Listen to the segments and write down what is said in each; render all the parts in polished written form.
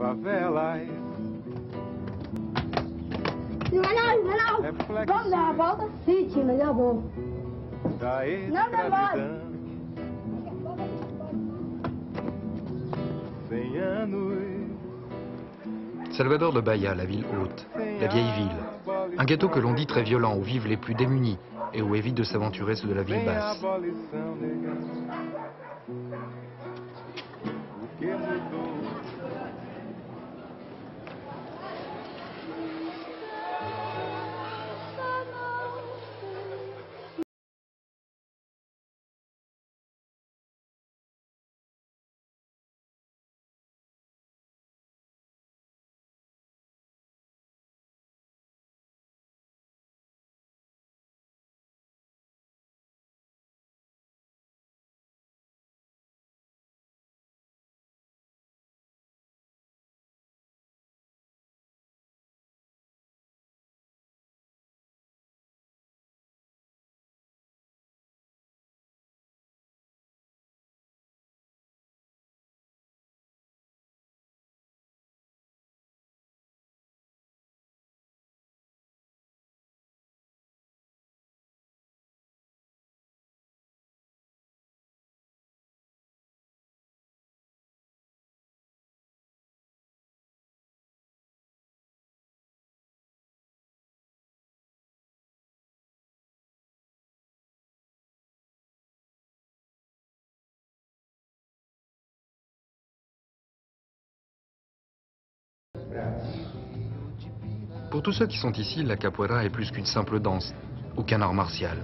favelas. E vai não. Vamos dar uma volta? Sim, Tina, já vou. Da Não demora. escravidão. 100 anos. Salvador de Bahia, la ville haute, la vieille ville. Un ghetto que l'on dit très violent, où vivent les plus démunis et où évitent de s'aventurer ceux de la ville Sem basse. abolição, negão. O que mudou? Pour tous ceux qui sont ici, la capoeira est plus qu'une simple danse, ou qu'un art martial.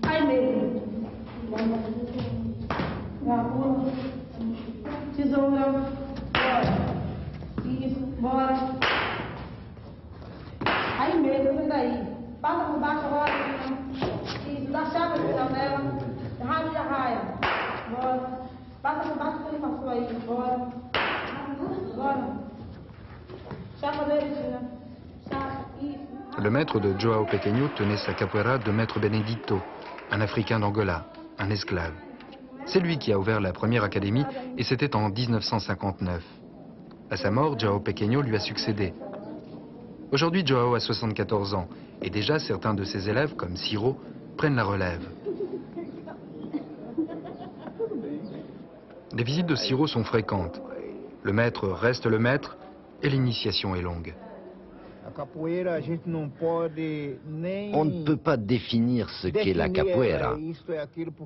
Ai mesmo. Vamos. Tesoura. Bora. Isso, bora. Aí mesmo, sai daí. Passa por baixo agora. Isso, dá chave no final dela. Raia e arraia. Bora. Passa por baixo que ele passou aí. Bora. Bora. Chapa dele, Tina. Chapa. Isso. Le maître de Joao Pequeno tenait sa capoeira de maître Benedito, un Africain d'Angola, un esclave. C'est lui qui a ouvert la première académie et c'était en 1959. À sa mort, Joao Pequeno lui a succédé. Aujourd'hui, Joao a 74 ans et déjà certains de ses élèves, comme Ciro, prennent la relève. Les visites de Ciro sont fréquentes. Le maître reste le maître et l'initiation est longue. On ne peut pas définir ce qu'est la capoeira.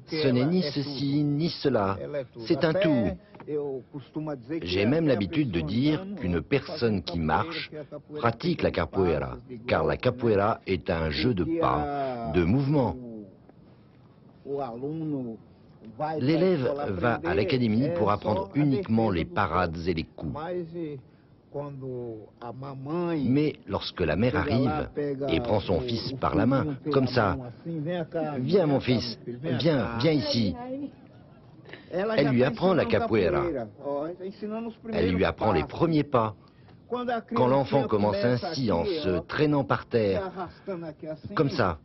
Ce n'est ni ceci ni cela. C'est un tout. J'ai même l'habitude de dire qu'une personne qui marche pratique la capoeira, car la capoeira est un jeu de pas, de mouvements. L'élève va à l'académie pour apprendre uniquement les parades et les coups. Mais lorsque la mère arrive et prend son fils par la main, comme ça, « Viens mon fils, viens ici », elle lui apprend la capoeira. Elle lui apprend les premiers pas. Quand l'enfant commence ainsi en se traînant par terre, comme ça,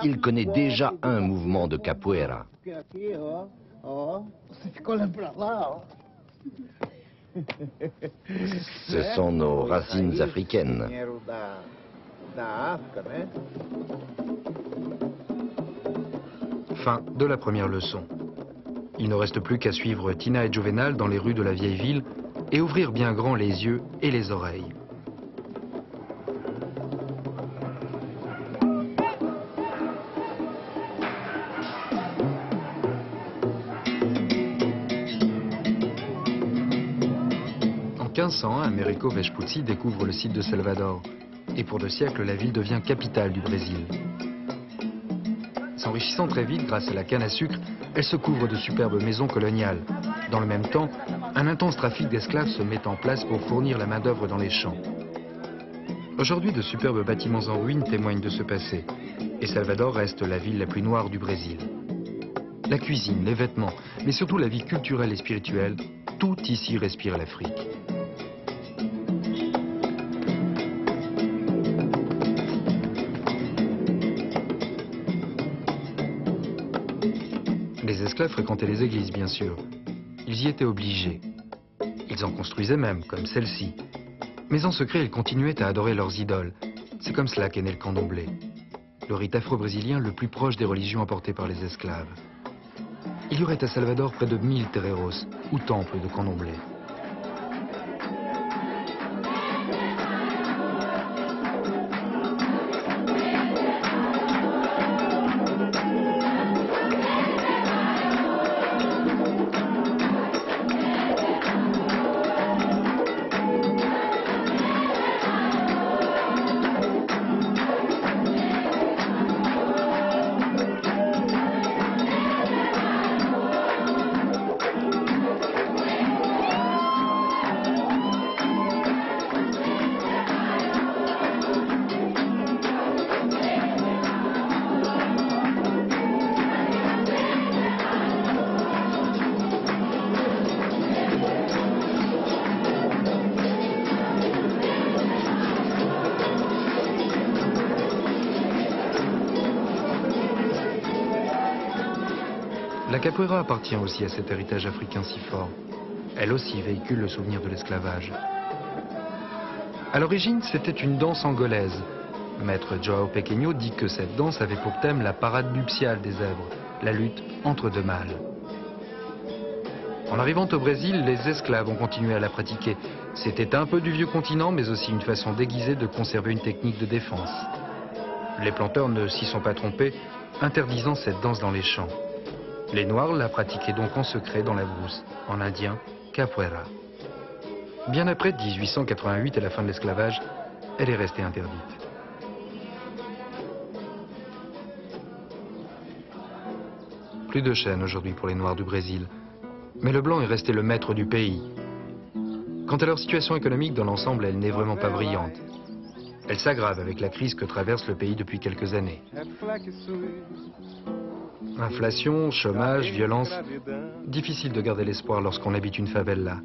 il connaît déjà un mouvement de capoeira. Ce sont nos racines africaines. Fin de la première leçon. Il ne reste plus qu'à suivre Tina et Juvenal dans les rues de la vieille ville et ouvrir bien grand les yeux et les oreilles. En 1501, Americo Vespucci découvre le site de Salvador. Et pour 2 siècles, la ville devient capitale du Brésil. S'enrichissant très vite grâce à la canne à sucre, elle se couvre de superbes maisons coloniales. Dans le même temps, un intense trafic d'esclaves se met en place pour fournir la main-d'œuvre dans les champs. Aujourd'hui, de superbes bâtiments en ruine témoignent de ce passé. Et Salvador reste la ville la plus noire du Brésil. La cuisine, les vêtements, mais surtout la vie culturelle et spirituelle, tout ici respire l'Afrique. Les esclaves fréquentaient les églises, bien sûr. Ils y étaient obligés. Ils en construisaient même, comme celle-ci. Mais en secret, ils continuaient à adorer leurs idoles. C'est comme cela qu'est né le candomblé, le rite afro-brésilien le plus proche des religions apportées par les esclaves. Il y aurait à Salvador près de 1000 terreiros, ou temples de candomblé. La capoeira appartient aussi à cet héritage africain si fort. Elle aussi véhicule le souvenir de l'esclavage. À l'origine, c'était une danse angolaise. Maître João Pequeno dit que cette danse avait pour thème la parade nuptiale des zèbres, la lutte entre deux mâles. En arrivant au Brésil, les esclaves ont continué à la pratiquer. C'était un peu du vieux continent, mais aussi une façon déguisée de conserver une technique de défense. Les planteurs ne s'y sont pas trompés, interdisant cette danse dans les champs. Les Noirs la pratiquaient donc en secret dans la brousse, en indien, capoeira. Bien après 1888 et la fin de l'esclavage, elle est restée interdite. Plus de chaînes aujourd'hui pour les Noirs du Brésil, mais le blanc est resté le maître du pays. Quant à leur situation économique dans l'ensemble, elle n'est vraiment pas brillante. Elle s'aggrave avec la crise que traverse le pays depuis quelques années. Inflation, chômage, violence, difficile de garder l'espoir lorsqu'on habite une favela.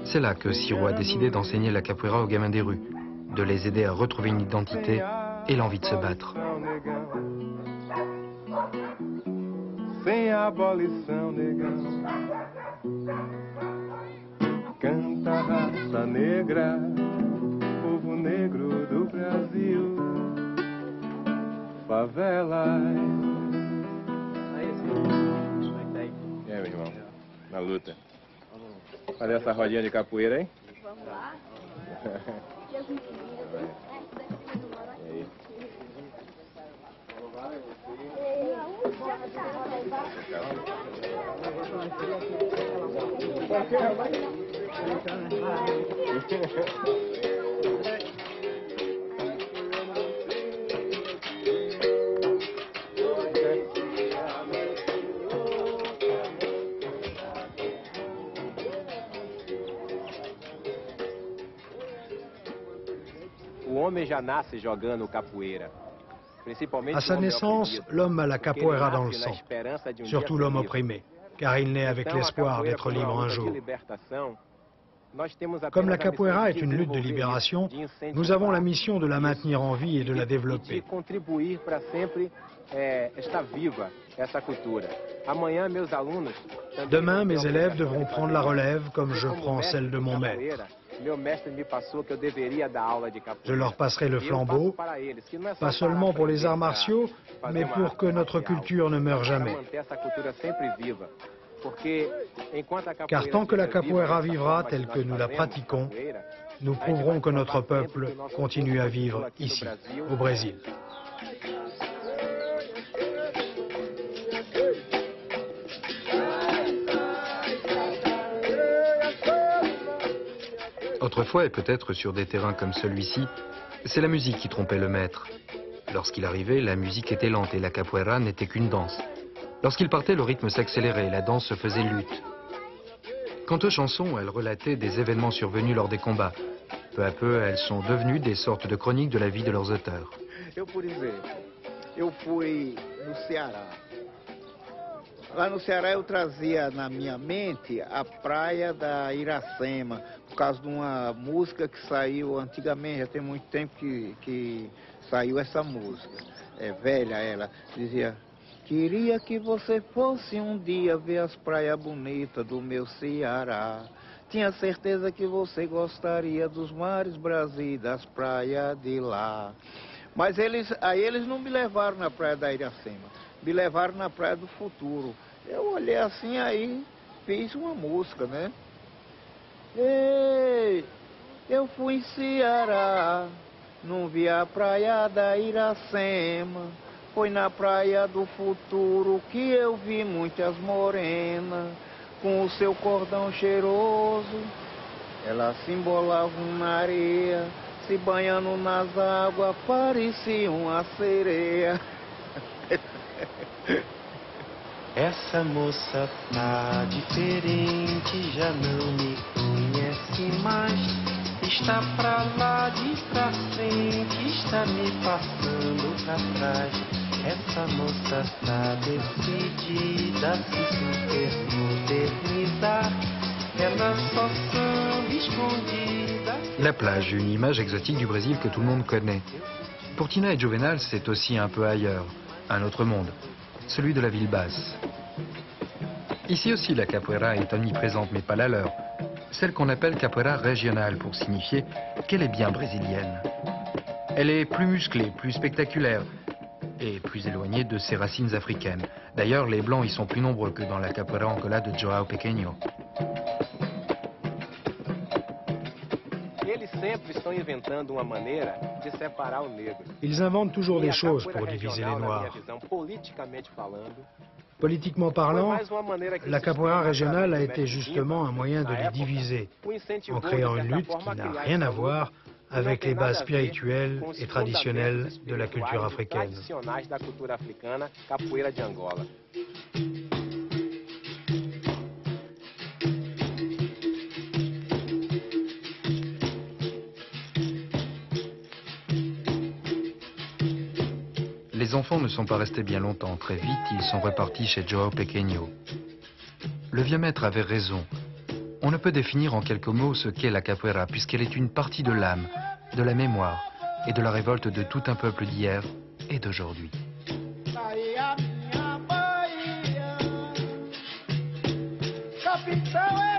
C'est là que Ciro a décidé d'enseigner la capoeira aux gamins des rues, de les aider à retrouver une identité et l'envie de se battre. Sem abolição, negão. Canta a raça negra, povo negro do Brasil. Favelas. E aí, meu irmão? Na luta. Fazer essa rodinha de capoeira, hein? Vamos lá. E aí? O homem já nasce jogando capoeira. À sa naissance, l'homme a la capoeira dans le sang, surtout l'homme opprimé, car il naît avec l'espoir d'être libre un jour. Comme la capoeira est une lutte de libération, nous avons la mission de la maintenir en vie et de la développer. Demain, mes élèves devront prendre la relève comme je prends celle de mon maître. Je leur passerai le flambeau, pas seulement pour les arts martiaux, mais pour que notre culture ne meure jamais. Car tant que la capoeira vivra telle que nous la pratiquons, nous prouverons que notre peuple continue à vivre ici, au Brésil. Autrefois, et peut-être sur des terrains comme celui-ci, c'est la musique qui trompait le maître. Lorsqu'il arrivait, la musique était lente et la capoeira n'était qu'une danse. Lorsqu'il partait, le rythme s'accélérait et la danse se faisait lutte. Quant aux chansons, elles relataient des événements survenus lors des combats. Peu à peu, elles sont devenues des sortes de chroniques de la vie de leurs auteurs. Por exemplo, eu fui no Ceará. Lá no Ceará eu trazia na minha mente a praia da Iracema, por causa de uma música que saiu antigamente, já tem muito tempo que saiu essa música. É velha ela, dizia: queria que você fosse dia ver as praias bonitas do meu Ceará. Tinha certeza que você gostaria dos mares Brasil, das praias de lá. Mas eles não me levaram na praia da Iracema, me levaram na praia do Futuro. Eu olhei assim, aí fiz uma música, né? Ei, eu fui em Ceará, não vi a praia da Iracema. Foi na praia do Futuro que eu vi muitas morenas, com o seu cordão cheiroso. Elas se embolavam na areia, se banhando nas águas, pareciam uma sereia. Essa moça tá diferente, já não me conhece mais. Está pra lá de pra frente, está me passando pra trás. Essa moça tá decidida a se super modernizar. Ela só samba escondida. La plage, une image exotique du Brésil que tout le monde connaît. Pour Tina et Juvenal, c'est aussi un peu ailleurs, un autre monde, celui de la ville basse. Ici aussi, la capoeira est omniprésente, mais pas la leur. Celle qu'on appelle capoeira régionale, pour signifier qu'elle est bien brésilienne. Elle est plus musclée, plus spectaculaire et plus éloignée de ses racines africaines. D'ailleurs, les Blancs y sont plus nombreux que dans la capoeira Angola de João Pequeno. Ils inventent toujours des choses pour diviser les Noirs. Politiquement parlant, la capoeira régionale a été justement un moyen de les diviser, en créant une lutte qui n'a rien à voir avec les bases spirituelles et traditionnelles de la culture africaine. Les enfants ne sont pas restés bien longtemps. Très vite, ils sont repartis chez João Pequeno. Le vieux maître avait raison. On ne peut définir en quelques mots ce qu'est la capoeira, puisqu'elle est une partie de l'âme, de la mémoire et de la révolte de tout un peuple d'hier et d'aujourd'hui. Capitão